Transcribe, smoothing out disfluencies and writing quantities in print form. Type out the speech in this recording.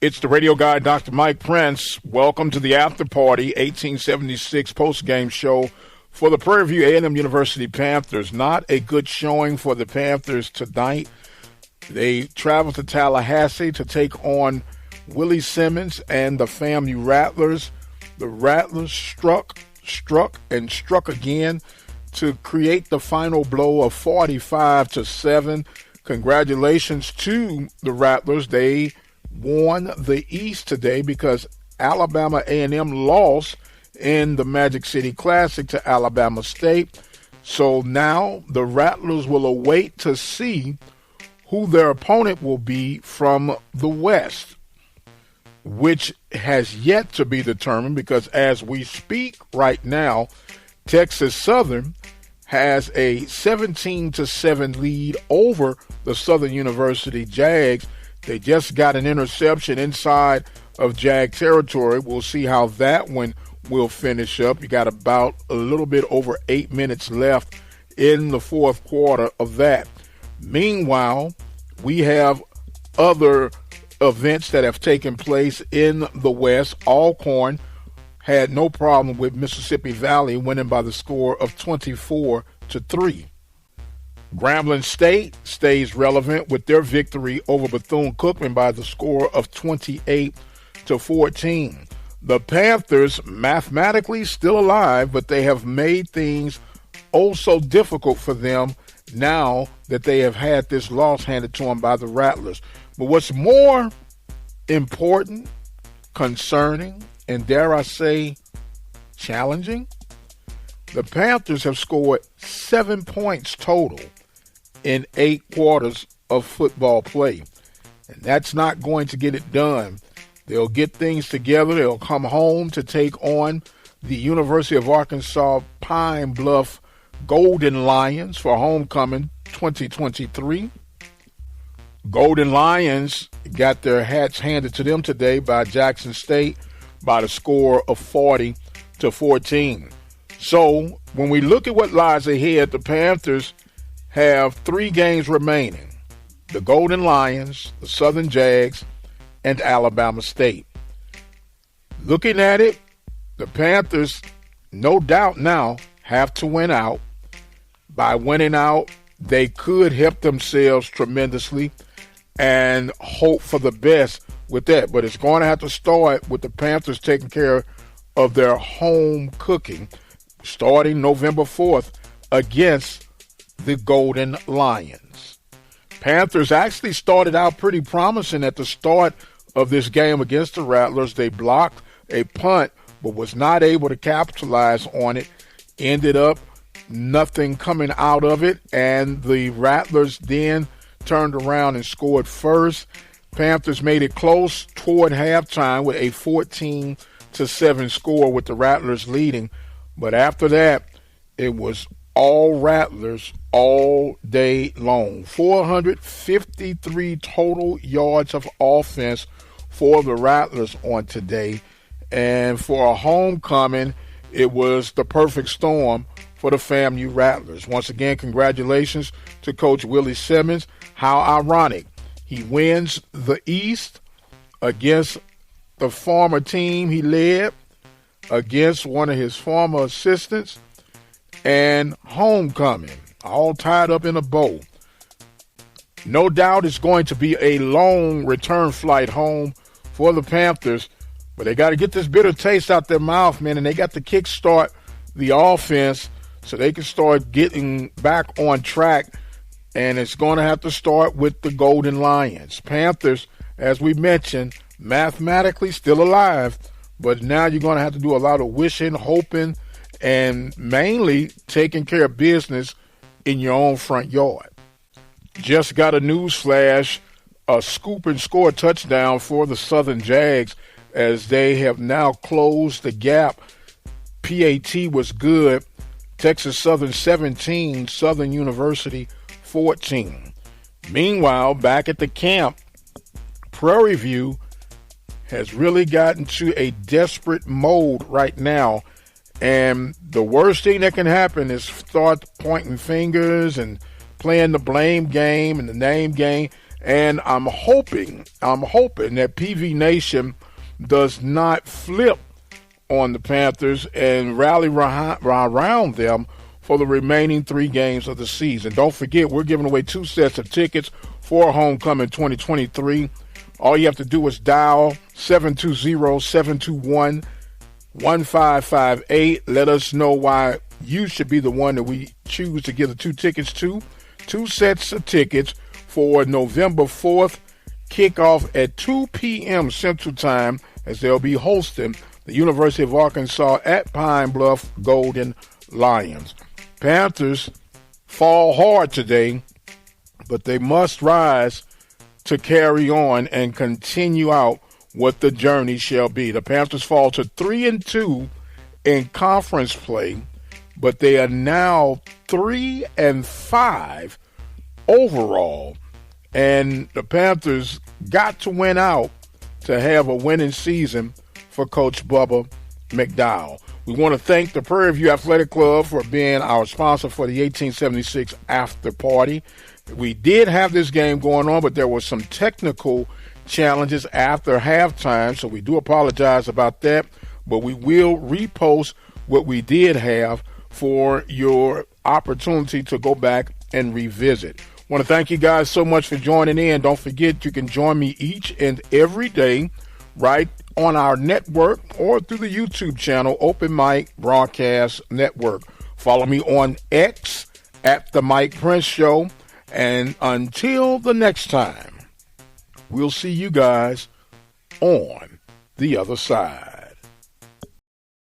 It's the radio guy, Dr. Mike Prince. Welcome to the After Party 1876 post-game show for the Prairie View A&M University Panthers. Not a good showing for the Panthers tonight. They traveled to Tallahassee to take on Willie Simmons and the FAMU Rattlers. The Rattlers struck again to create the final blow of 45-7. Congratulations to the Rattlers. They won the East today because Alabama A&M lost in the Magic City Classic to Alabama State. So now the Rattlers will await to see who their opponent will be from the West, which has yet to be determined because as we speak right now, Texas Southern has a 17-7 lead over the Southern University Jags. They just got an interception inside of Jag territory. We'll see how that one will finish up. You got about a little bit over 8 minutes left in the fourth quarter of that. Meanwhile, we have other events that have taken place in the West. Alcorn had no problem with Mississippi Valley winning by the score of 24-3. Grambling State stays relevant with their victory over Bethune-Cookman by the score of 28-14. The Panthers mathematically still alive, but they have made things oh so difficult for them now that they have had this loss handed to them by the Rattlers. But what's more important, concerning, and dare I say, challenging, the Panthers have scored 7 points total in 8 quarters of football play. And that's not going to get it done. They'll get things together. They'll come home to take on the University of Arkansas Pine Bluff Golden Lions for homecoming 2023. Golden Lions got their hats handed to them today by Jackson State by the score of 40-14. So when we look at what lies ahead, the Panthers have 3 games remaining: the Golden Lions, the Southern Jags, and Alabama State. Looking at it, the Panthers, no doubt now, have to win out. By winning out, they could help themselves tremendously and hope for the best with that. But it's going to have to start with the Panthers taking care of their home cooking starting November 4th against the Golden Lions. Panthers actually started out pretty promising at the start of this game against the Rattlers. They blocked a punt but was not able to capitalize on it. Ended up nothing coming out of it, and the Rattlers then turned around and scored first. Panthers made it close toward halftime with a 14-7 score with the Rattlers leading. But after that, it was all Rattlers all day long. 453 total yards of offense for the Rattlers on today. And for a homecoming, it was the perfect storm for the FAMU Rattlers. Once again, congratulations to Coach Willie Simmons. How ironic. He wins the East against the former team he led, against one of his former assistants, and homecoming, all tied up in a bow. No doubt it's going to be a long return flight home for the Panthers, but they got to get this bitter taste out their mouth, man, and they got to kickstart the offense so they can start getting back on track, and it's going to have to start with the Golden Lions. Panthers, as we mentioned, mathematically still alive, but now you're going to have to do a lot of wishing, hoping, and mainly taking care of business in your own front yard. Just got a news flash, a scoop and score touchdown for the Southern Jags as they have now closed the gap. PAT was good. Texas Southern 17, Southern University 14. Meanwhile, back at the camp, Prairie View has really gotten to a desperate mode right now. And the worst thing that can happen is start pointing fingers and playing the blame game and the name game. And I'm hoping that PV Nation does not flip on the Panthers and rally around them for the remaining 3 games of the season. Don't forget, we're giving away 2 sets of tickets for Homecoming 2023. All you have to do is dial 720-721-1558. Let us know why you should be the one that we choose to give the 2 tickets to. 2 sets of tickets for November 4th, kickoff at 2 p.m. Central Time, as they'll be hosting the University of Arkansas at Pine Bluff Golden Lions. Panthers fall hard today, but they must rise to carry on and continue out what the journey shall be. The Panthers fall to 3-2 in conference play, but they are now 3-5 overall, and the Panthers got to win out to have a winning season for Coach Bubba McDowell. We want to thank the Prairie View Athletic Club for being our sponsor for the 1876 after party. We did have this game going on, but there were some technical challenges after halftime, so we do apologize about that, but we will repost what we did have for your opportunity to go back and revisit. I want to thank you guys so much for joining in. Don't forget, you can join me each and every day right on our network or through the YouTube channel, Open Mic Broadcast Network. Follow me on X at The Mike Prince Show. And until the next time, we'll see you guys on the other side.